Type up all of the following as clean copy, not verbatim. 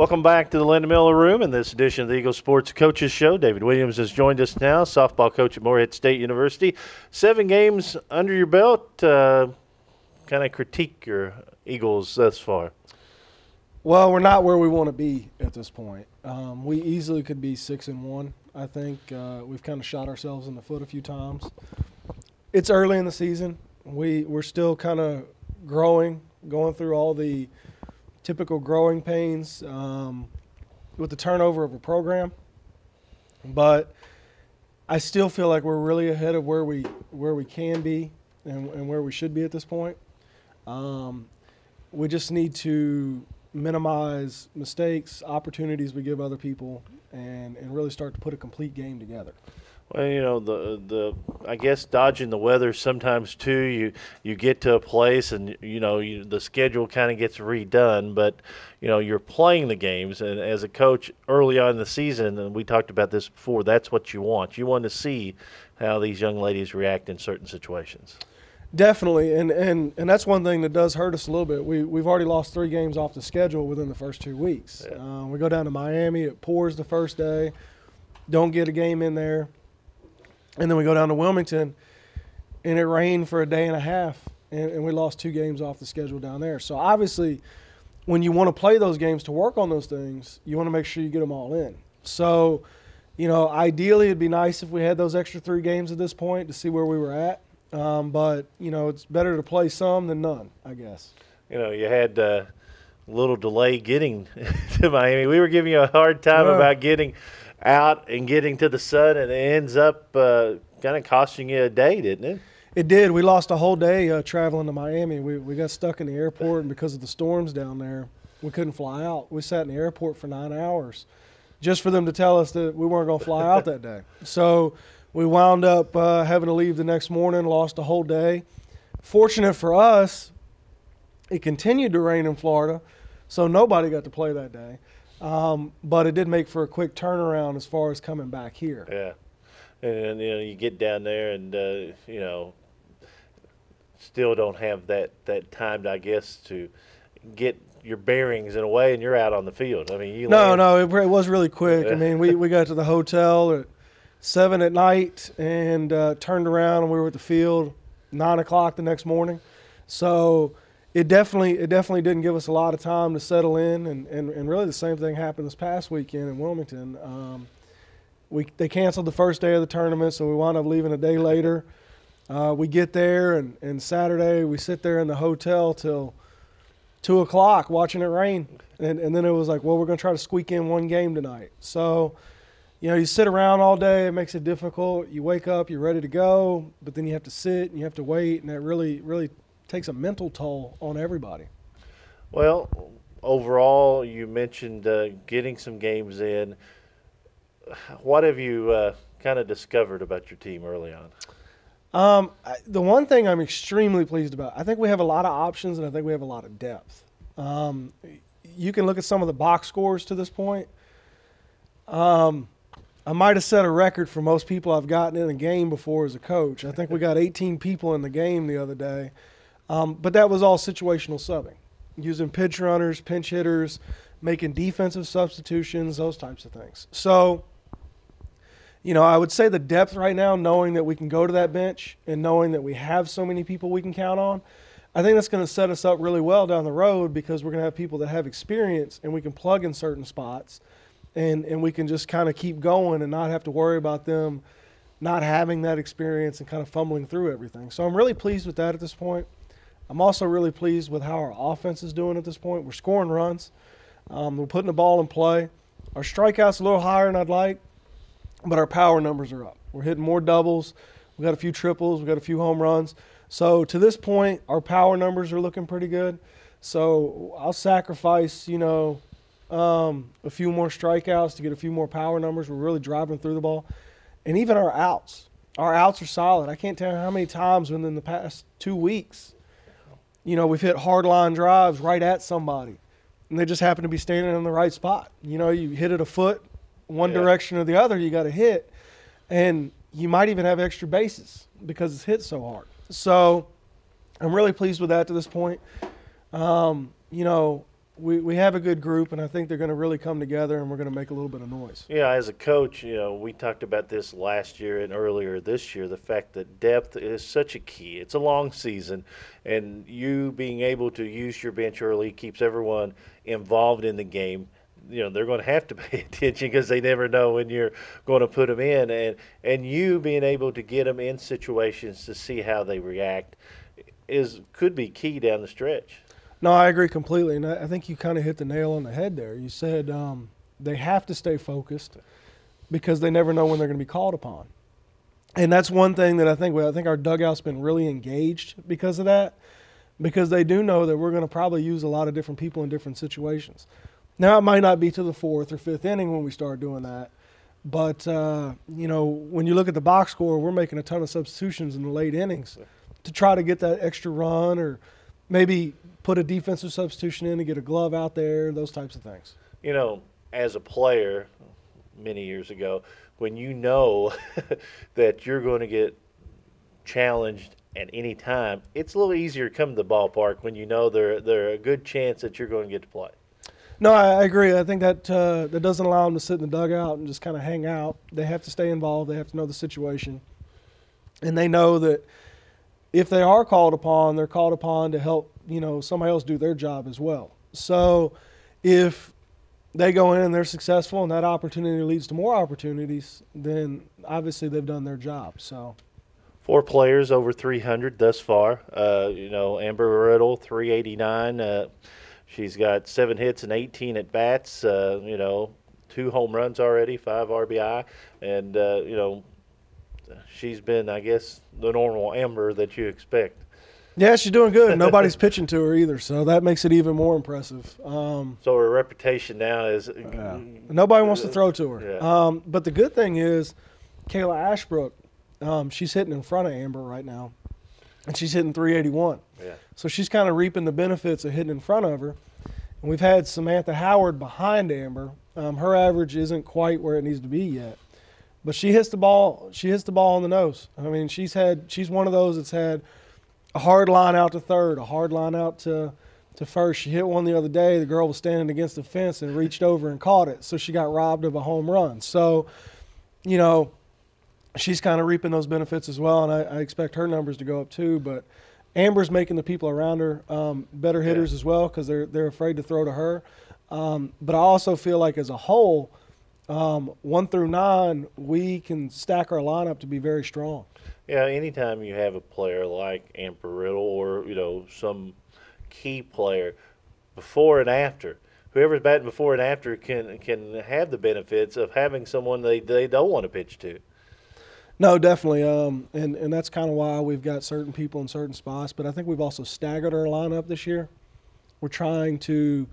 Welcome back to the Linda Miller Room in this edition of the Eagle Sports Coaches Show. David Williams has joined us now, softball coach at Morehead State University. 7 games under your belt. Kind of critique your Eagles thus far. Well, we're not where we want to be at this point. We easily could be 6-1. I think we've kind of shot ourselves in the foot a few times. It's early in the season. We're still kind of going through all the typical growing pains with the turnover of a program. But I still feel like we're really ahead of where we can be and where we should be at this point. We just need to minimize mistakes, opportunities we give other people, and really start to put a complete game together. Well, you know, I guess dodging the weather sometimes too. You get to a place and the schedule kind of gets redone, but you're playing the games, and as a coach early on in the season, and we talked about this before, that's what you want. You want to see how these young ladies react in certain situations. Definitely, and that's one thing that does hurt us a little bit. We've already lost 3 games off the schedule within the first 2 weeks. Yeah. We go down to Miami, it pours the first day, don't get a game in there. And then we go down to Wilmington, and it rained for a day and a half, and we lost 2 games off the schedule down there. So obviously, when you want to play those games to work on those things, you want to make sure you get them all in. So, ideally it'd be nice if we had those extra 3 games at this point to see where we were at. But, it's better to play some than none, I guess. You had a little delay getting to Miami. We were giving you a hard time about getting out and getting to the sun, and it ends up kind of costing you a day, didn't it? It did. We lost a whole day traveling to Miami. We got stuck in the airport, and because of the storms down there, we couldn't fly out. We sat in the airport for 9 hours just for them to tell us that we weren't going to fly out that day. So we wound up having to leave the next morning, lost a whole day. Fortunate for us, it continued to rain in Florida, so nobody got to play that day. But it did make for a quick turnaround as far as coming back here. Yeah. And you get down there and, still don't have that time, I guess, to get your bearings in a way, and you're out on the field. I mean, No, it was really quick. I mean, we got to the hotel at 7 at night and turned around, and we were at the field 9 o'clock the next morning. So it definitely didn't give us a lot of time to settle in, and really the same thing happened this past weekend in Wilmington. They canceled the first day of the tournament, so we wound up leaving a day later. We get there, and Saturday we sit there in the hotel till 2 o'clock watching it rain, and then it was like, well, we're going to try to squeak in 1 game tonight. So, you sit around all day, it makes it difficult. You wake up, you're ready to go, but then you have to sit and you have to wait, and that really takes a mental toll on everybody. Well, overall, you mentioned getting some games in. What have you kind of discovered about your team early on? The one thing I'm extremely pleased about, I think we have a lot of options, and I think we have a lot of depth. You can look at some of the box scores to this point. I might have set a record for most people I've gotten in a game before as a coach. I think we got 18 people in the game the other day. But that was all situational subbing, using pitch runners, pinch hitters, making defensive substitutions, those types of things. So, I would say the depth right now, knowing that we can go to that bench and knowing that we have so many people we can count on, I think that's going to set us up really well down the road, because we're going to have people that have experience and we can plug in certain spots, and we can just kind of keep going and not have to worry about them not having that experience and kind of fumbling through everything. So I'm really pleased with that at this point. I'm also really pleased with how our offense is doing at this point. We're scoring runs. We're putting the ball in play. Our strikeout's a little higher than I'd like, but our power numbers are up. We're hitting more doubles. We got a few triples. We got a few home runs. So to this point, our power numbers are looking pretty good. So I'll sacrifice, a few more strikeouts to get a few more power numbers. We're really driving through the ball. And even our outs are solid. I can't tell you how many times within the past 2 weeks, we've hit hard line drives right at somebody, and they just happen to be standing in the right spot. You hit it a foot, one direction or the other, you got to hit, and you might even have extra bases because it's hit so hard. So I'm really pleased with that to this point. we have a good group, and I think they're going to really come together, and we're going to make a little bit of noise. Yeah, as a coach, we talked about this last year and earlier this year, the fact that depth is such a key. It's a long season, and you being able to use your bench early keeps everyone involved in the game. They're going to have to pay attention because they never know when you're going to put them in, and you being able to get them in situations to see how they react could be key down the stretch. No, I agree completely, and I think you kind of hit the nail on the head there. You said they have to stay focused because they never know when they're going to be called upon, and that's one thing that I think our dugout's been really engaged because of that, because they do know that we're going to probably use a lot of different people in different situations. Now, it might not be to the 4th or 5th inning when we start doing that, but when you look at the box score, we're making a ton of substitutions in the late innings to try to get that extra run, or maybe put a defensive substitution in to get a glove out there, those types of things. As a player many years ago, when you know that you're going to get challenged at any time, it's a little easier to come to the ballpark when you know there's a good chance that you're going to get to play. No, I agree. I think that doesn't allow them to sit in the dugout and just kind of hang out. They have to stay involved. They have to know the situation. And they know that if they are called upon, they're called upon to help somebody else do their job as well. So if they go in and they're successful and that opportunity leads to more opportunities, then obviously they've done their job. So 4 players over 300 thus far. Amber Riddle, 389. She's got 7 hits and 18 at bats. 2 home runs already, 5 RBI, and she's been, I guess, the normal Amber that you expect. Yeah, she's doing good. Nobody's pitching to her either, so that makes it even more impressive. So her reputation now is nobody wants to throw to her. Yeah. But the good thing is, Kayla Ashbrook, she's hitting in front of Amber right now, and she's hitting 381. Yeah. So she's kind of reaping the benefits of hitting in front of her. And we've had Samantha Howard behind Amber. Her average isn't quite where it needs to be yet, but she hits the ball. She hits the ball on the nose. I mean, she's one of those that's had a hard line out to third, a hard line out to first. She hit one the other day. The girl was standing against the fence and reached over and caught it, so she got robbed of a home run. So, she's kind of reaping those benefits as well, and I expect her numbers to go up too. But Amber's making the people around her better hitters as well, because they're afraid to throw to her. But I also feel like as a whole, 1 through 9, we can stack our lineup to be very strong. Yeah, anytime you have a player like Amber Riddle or some key player before and after, whoever's batting before and after can have the benefits of having someone they don't want to pitch to. No, definitely, and that's kind of why we've got certain people in certain spots. But I think we've also staggered our lineup this year. We're trying to,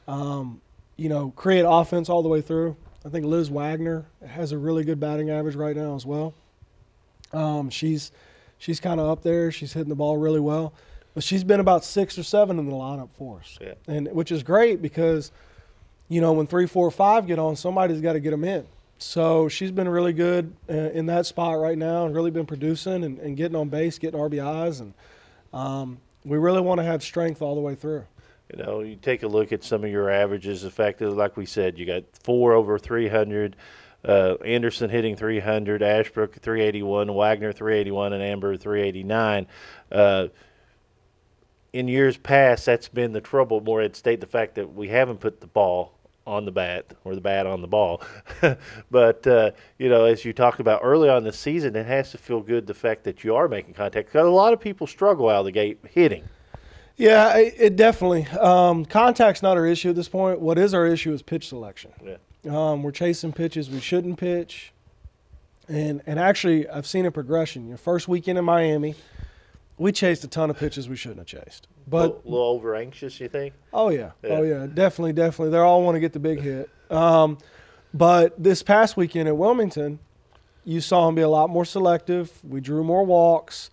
create offense all the way through. I think Liz Wagner has a really good batting average right now as well. She's kind of up there. She's hitting the ball really well, but she's been about 6 or 7 in the lineup for us, yeah. And which is great because, when 3, 4, 5 get on, somebody's got to get them in. So she's been really good in that spot right now, and really been producing and getting on base, getting RBIs, and we really want to have strength all the way through. You take a look at some of your averages. The fact that, like we said, you got 4 over 300. Anderson hitting 300, Ashbrook 381, Wagner 381, and Amber 389. In years past, that's been the trouble more at State, the fact that we haven't put the ball on the bat or the bat on the ball. But, as you talked about early on in the season, it has to feel good, the fact that you are making contact. Because a lot of people struggle out of the gate hitting. Yeah, it definitely. Contact's not our issue at this point. What is our issue is pitch selection. Yeah. We're chasing pitches we shouldn't pitch. And actually, I've seen a progression. Your first weekend in Miami, we chased a ton of pitches we shouldn't have chased. But a little over anxious, you think? Oh, yeah. Oh, yeah. Definitely. They all want to get the big hit. But this past weekend at Wilmington, you saw them be a lot more selective. We drew more walks.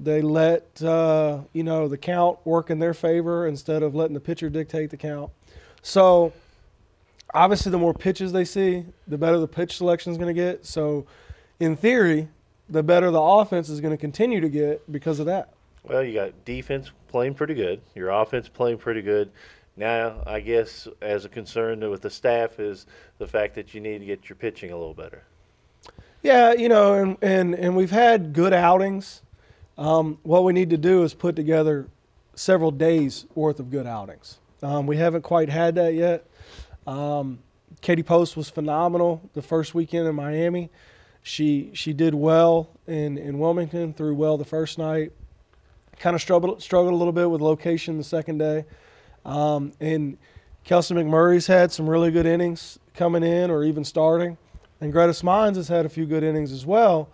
They let, the count work in their favor instead of letting the pitcher dictate the count. So, obviously, the more pitches they see, the better the pitch selection is going to get. So, in theory, the better the offense is going to continue to get because of that. Well, you got defense playing pretty good. Your offense playing pretty good. Now, I guess as a concern with the staff is the fact that you need to get your pitching a little better. Yeah, and we've had good outings. What we need to do is put together several days worth of good outings. We haven't quite had that yet. Katie Post was phenomenal the first weekend in Miami. She did well in Wilmington, threw well the first night. Kind of struggled a little bit with location the second day. And Kelsey McMurray's had some really good innings coming in or even starting. And Greta Smines has had a few good innings as well.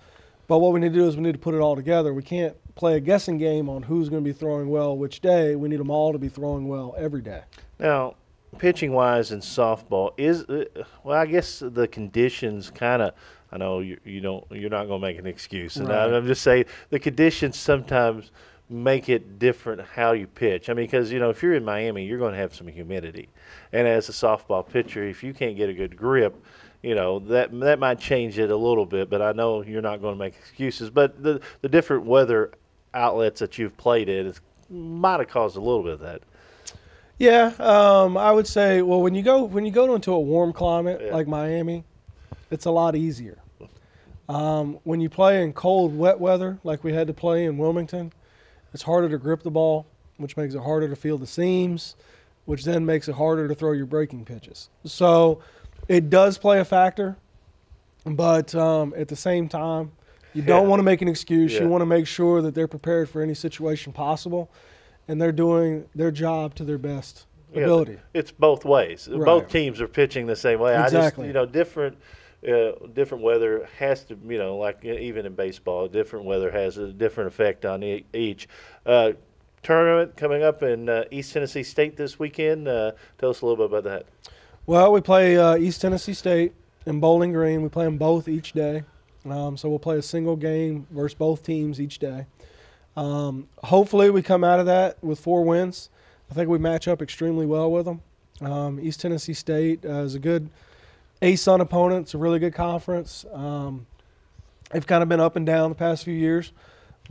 But what we need to do is we need to put it all together. We can't play a guessing game on who's going to be throwing well which day. We need them all to be throwing well every day. Now, pitching-wise in softball, I guess the conditions kind of – I know you're not going to make an excuse. And Right. I'm just saying the conditions sometimes – make it different how you pitch. I mean, because, if you're in Miami, you're going to have some humidity. And as a softball pitcher, if you can't get a good grip, that might change it a little bit. But I know you're not going to make excuses. But the different weather outlets that you've played at might have caused a little bit of that. Yeah, I would say, well, when you go into a warm climate like Miami, it's a lot easier. When you play in cold, wet weather like we had to play in Wilmington, it's harder to grip the ball, which makes it harder to feel the seams, which then makes it harder to throw your breaking pitches. So it does play a factor, but at the same time, you don't want to make an excuse. Yeah. You want to make sure that they're prepared for any situation possible, and they're doing their job to their best ability. It's both ways. Right. Both teams are pitching the same way. Exactly. I just, different weather has to, like even in baseball, different weather has a different effect on each. Tournament coming up in East Tennessee State this weekend. Tell us a little bit about that. Well, we play East Tennessee State in Bowling Green. We play them both each day. So we'll play a single game versus both teams each day. Hopefully we come out of that with 4 wins. I think we match up extremely well with them. East Tennessee State is a good ASUN opponent. It's a really good conference. They've kind of been up and down the past few years,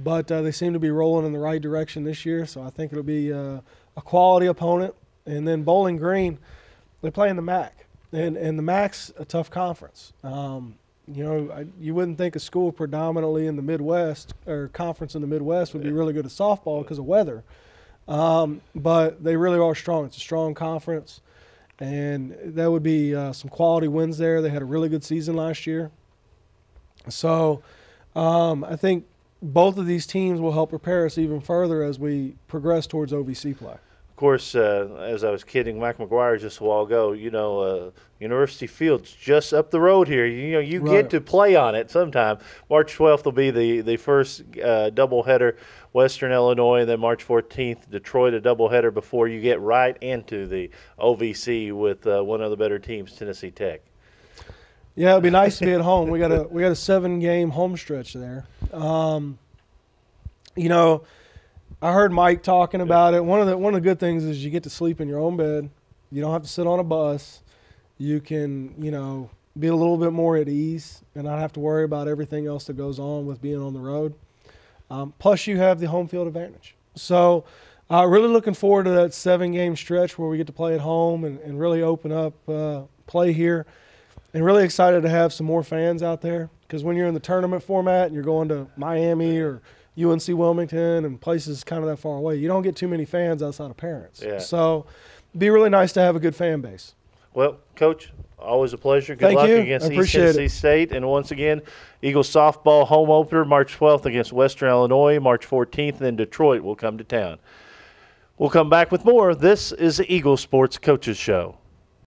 but they seem to be rolling in the right direction this year, so I think it'll be a quality opponent. And then Bowling Green, they play in the MAC, and the MAC's a tough conference. You wouldn't think a school predominantly in the Midwest or conference in the Midwest would be really good at softball because of weather, but they really are strong. It's a strong conference. And that would be some quality wins there. They had a really good season last year. So I think both of these teams will help prepare us even further as we progress towards OVC play. Of course, as I was kidding Mike McGuire just a while ago, University Field's just up the road here. You Right. get to play on it sometime. March 12th will be the first doubleheader, Western Illinois, and then March 14th, Detroit, a doubleheader before you get right into the OVC with one of the better teams, Tennessee Tech. Yeah, it'd be nice to be at home. We got a 7-game home stretch there. I heard Mike talking about it. One of the good things is you get to sleep in your own bed. You don't have to sit on a bus. You can, be a little bit more at ease and not have to worry about everything else that goes on with being on the road. Plus, you have the home field advantage. So, really looking forward to that 7-game stretch where we get to play at home and really open up play here. And really excited to have some more fans out there because when you're in the tournament format and you're going to Miami or UNC Wilmington and places kind of that far away, you don't get too many fans outside of parents. Yeah. So it'd be really nice to have a good fan base. Well, Coach, always a pleasure. Good Thank luck you. against I East appreciate Tennessee State. And once again, Eagles softball home opener March 12th against Western Illinois. March 14th, and then Detroit will come to town. We'll come back with more. This is the Eagles Sports Coaches Show.